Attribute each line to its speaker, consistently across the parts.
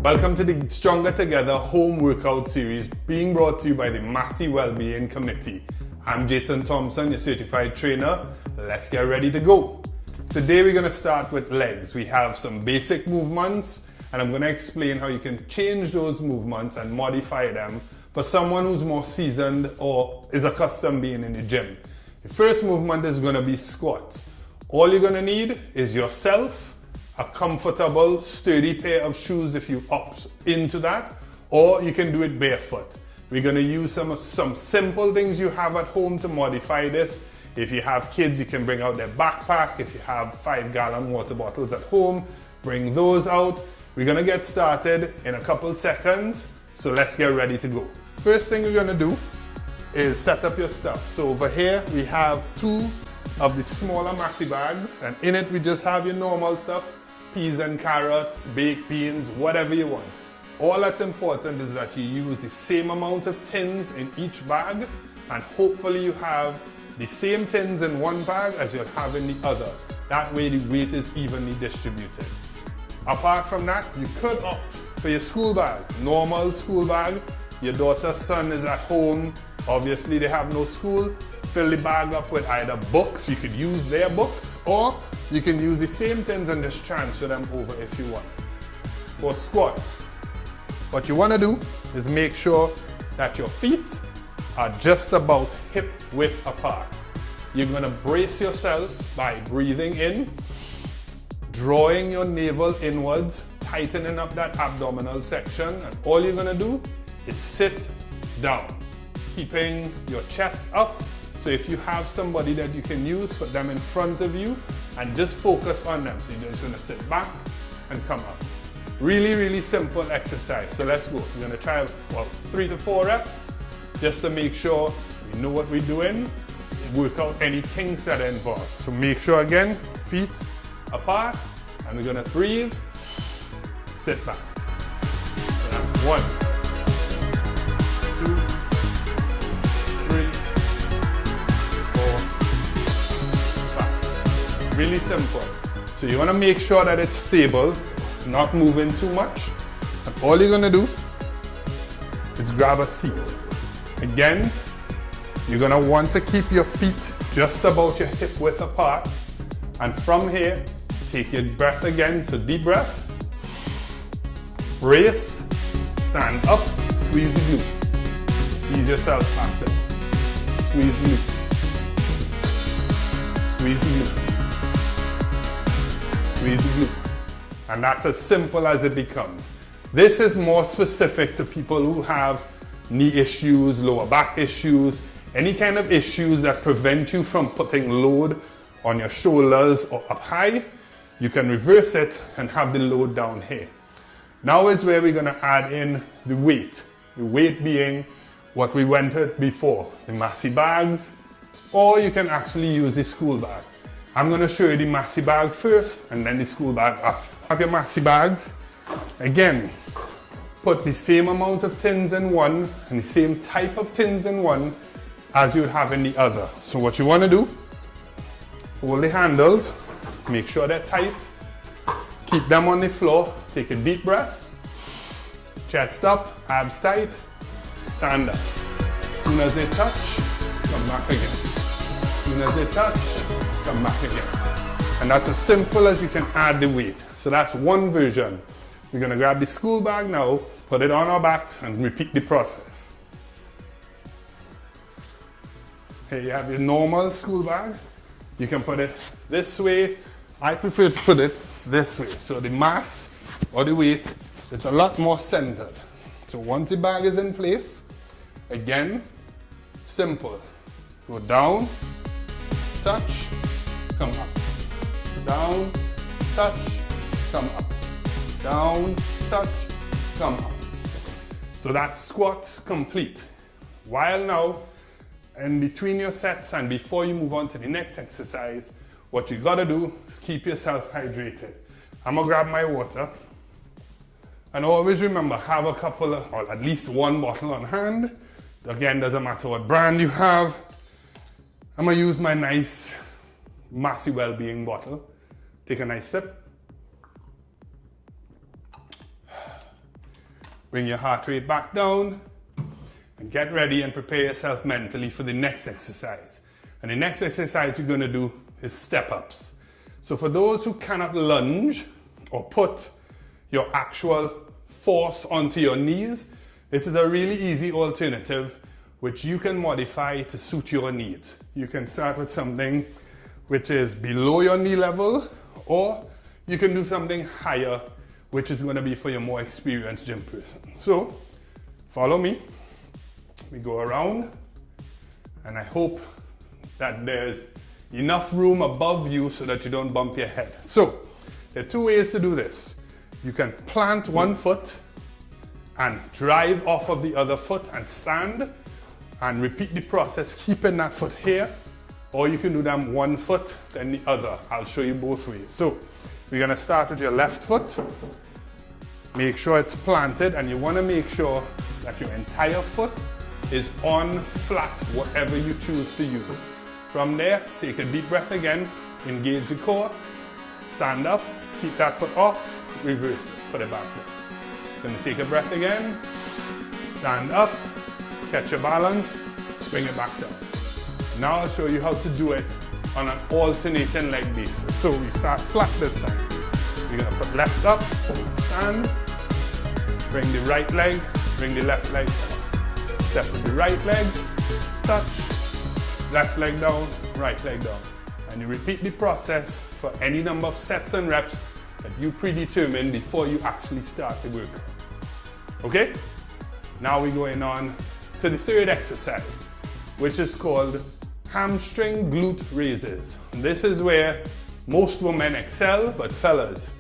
Speaker 1: Welcome to the Stronger Together home workout series being brought to you by the Massey Wellbeing Committee. I'm Jason Thompson, your certified trainer. Let's get ready to go. Today we're going to start with legs. We have some basic movements and I'm going to explain how you can change those movements and modify them for someone who's more seasoned or is accustomed being in the gym. The first movement is going to be squats. All you're going to need is yourself, a comfortable, sturdy pair of shoes if you opt into that, or you can do it barefoot. We're going to use some simple things you have at home to modify this. If you have kids, you can bring out their backpack. If you have 5-gallon water bottles at home, bring those out. We're going to get started in a couple seconds, so let's get ready to go. First thing we're going to do is set up your stuff. So over here we have two of the smaller Massey bags, and in it we just have your normal stuff. Peas and carrots, baked beans, whatever you want. All that's important is that you use the same amount of tins in each bag, and hopefully you have the same tins in one bag as you'll have in the other. That way the weight is evenly distributed. Apart from that, you could opt for your school bag, normal school bag. Your daughter's son is at home, obviously they have no school. Fill the bag up with either books, you could use their books, or you can use the same tins and just transfer them over if you want. For squats, what you want to do is make sure that your feet are just about hip width apart. You're going to brace yourself by breathing in, drawing your navel inwards, tightening up that abdominal section, and all you're going to do is sit down, keeping your chest up. So if you have somebody that you can use, put them in front of you and just focus on them. So you're just going to sit back and come up. Really, really simple exercise. So let's go. We're going to try about 3 to 4 reps just to make sure we know what we're doing, work out any kinks that are involved. So make sure again, feet apart, and we're going to breathe, sit back. So that's 1, 2, 3, 4, 5. Really simple. So you want to make sure that it's stable, not moving too much. And all you're going to do is grab a seat. Again, you're going to want to keep your feet just about your hip width apart. And from here, take your breath again. So deep breath, brace, stand up, squeeze the glutes. Ease yourself back there. Squeeze the glutes. Squeeze the glutes. Squeeze the glutes. And that's as simple as it becomes. This is more specific to people who have knee issues, lower back issues, any kind of issues that prevent you from putting load on your shoulders or up high. You can reverse it and have the load down here. Now is where we're going to add in the weight. The weight being what we went with before, the Massey bags, or you can actually use the school bag. I'm going to show you the Massey bag first and then the school bag after. Have your Massey bags. Again, put the same amount of tins in one and the same type of tins in one as you would have in the other. So what you want to do, hold the handles, make sure they're tight, keep them on the floor, take a deep breath, chest up, abs tight, stand up. As soon as they touch, come back again. As soon as they touch, come back again. And that's as simple as you can add the weight. So that's one version. We're going to grab the school bag now, put it on our backs and repeat the process. Here you have your normal school bag. You can put it this way. I prefer to put it this way. So the mass or the weight is a lot more centered. So once the bag is in place, again, simple. Go down, touch, come up. Down, touch, come up. Down, touch, come up. So that's squats complete. While now, in between your sets and before you move on to the next exercise, what you gotta do is keep yourself hydrated. I'm gonna grab my water. And always remember, have a couple of, or at least one bottle on hand. Again, doesn't matter what brand you have. I'm gonna use my nice Massey Wellbeing bottle. Take a nice sip. Bring your heart rate back down and get ready and prepare yourself mentally for the next exercise. And the next exercise you're going to do is step-ups. So for those who cannot lunge or put your actual force onto your knees, this is a really easy alternative which you can modify to suit your needs. You can start with something which is below your knee level, or you can do something higher, which is going to be for your more experienced gym person. So follow me. We go around, and I hope that there's enough room above you so that you don't bump your head. So there are two ways to do this. You can plant one foot and drive off of the other foot and stand and repeat the process, keeping that foot here, or you can do them one foot then the other. I'll show you both ways. So we're going to start with your left foot. Make sure it's planted, and you want to make sure that your entire foot is on flat, whatever you choose to use. From there, take a deep breath again, engage the core, stand up, keep that foot off, reverse it, put it back down. Gonna take a breath again, stand up, catch your balance, bring it back down. Now I'll show you how to do it on an alternating leg basis. So we start flat this time. We're gonna put left up, stand, bring the right leg, bring the left leg down. Step with the right leg, touch, left leg down, right leg down. And you repeat the process for any number of sets and reps that you predetermine before you actually start the workout. Okay? Now we're going on to the third exercise, which is called hamstring glute raises. And this is where most women excel, but fellas,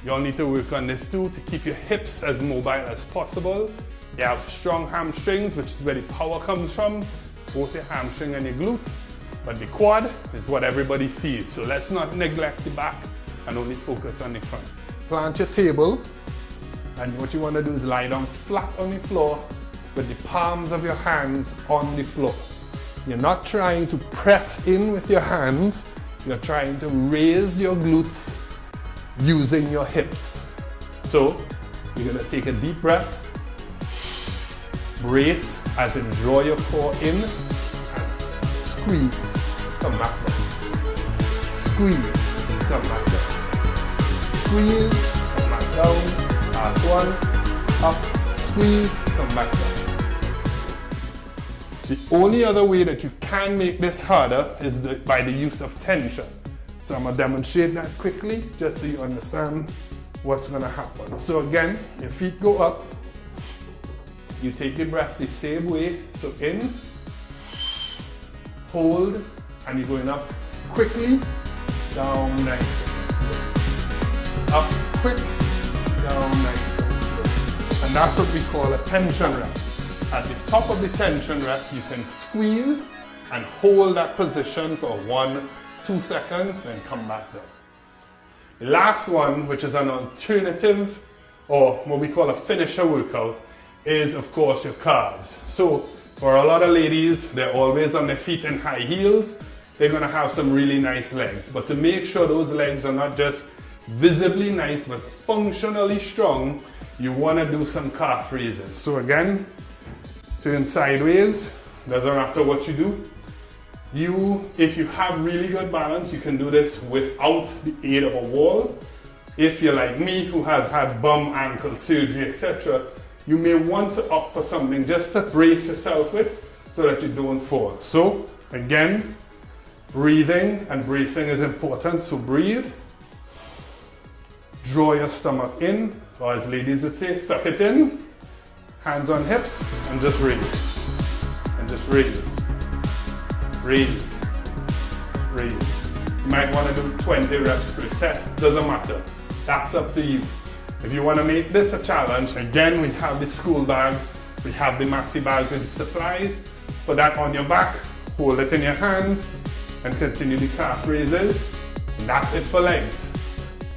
Speaker 1: you'll need to work on this too to keep your hips as mobile as possible. You have strong hamstrings, which is where the power comes from, both your hamstring and your glute, but the quad is what everybody sees. So let's not neglect the back and only focus on the front. Plant your table, and what you want to do is lie down flat on the floor with the palms of your hands on the floor. You're not trying to press in with your hands, you're trying to raise your glutes using your hips. So you're going to take a deep breath, brace as in draw your core in, and squeeze, come back down. Squeeze, come back down. Squeeze, come back down. Last one, up, squeeze, come back down. The only other way that you can make this harder is by the use of tension. So I'm going to demonstrate that quickly just so you understand what's going to happen. So again, your feet go up. You take your breath the same way. So in, hold, and you're going up quickly, down nice and slow. Up quick, down nice and slow. And that's what we call a tension rep. At the top of the tension rep, you can squeeze and hold that position for 1-2 seconds, then come back down. The last one, which is an alternative, or what we call a finisher workout, is of course your calves. So for a lot of ladies, they're always on their feet in high heels. They're gonna have some really nice legs. But to make sure those legs are not just visibly nice, but functionally strong, you wanna do some calf raises. So again, turn sideways, doesn't matter what you do. If you have really good balance, you can do this without the aid of a wall. If you're like me, who has had bum, ankle surgery, etc., you may want to opt for something just to brace yourself with so that you don't fall. So again, breathing and bracing is important. So breathe, draw your stomach in, or as ladies would say, suck it in, hands on hips, and just raise, and just raise, raise, raise. You might want to do 20 reps per set, doesn't matter. That's up to you. If you want to make this a challenge, again, we have the school bag, we have the Massey bags with the supplies. Put that on your back, hold it in your hands, and continue the calf raises. And that's it for legs.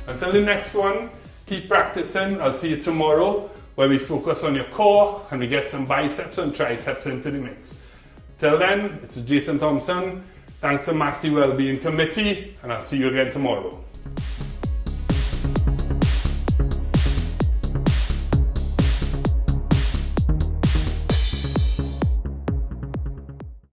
Speaker 1: Until the next one, keep practicing. I'll see you tomorrow, where we focus on your core and we get some biceps and triceps into the mix. Till then, it's Jason Thompson. Thanks to Massey Wellbeing Committee, and I'll see you again tomorrow.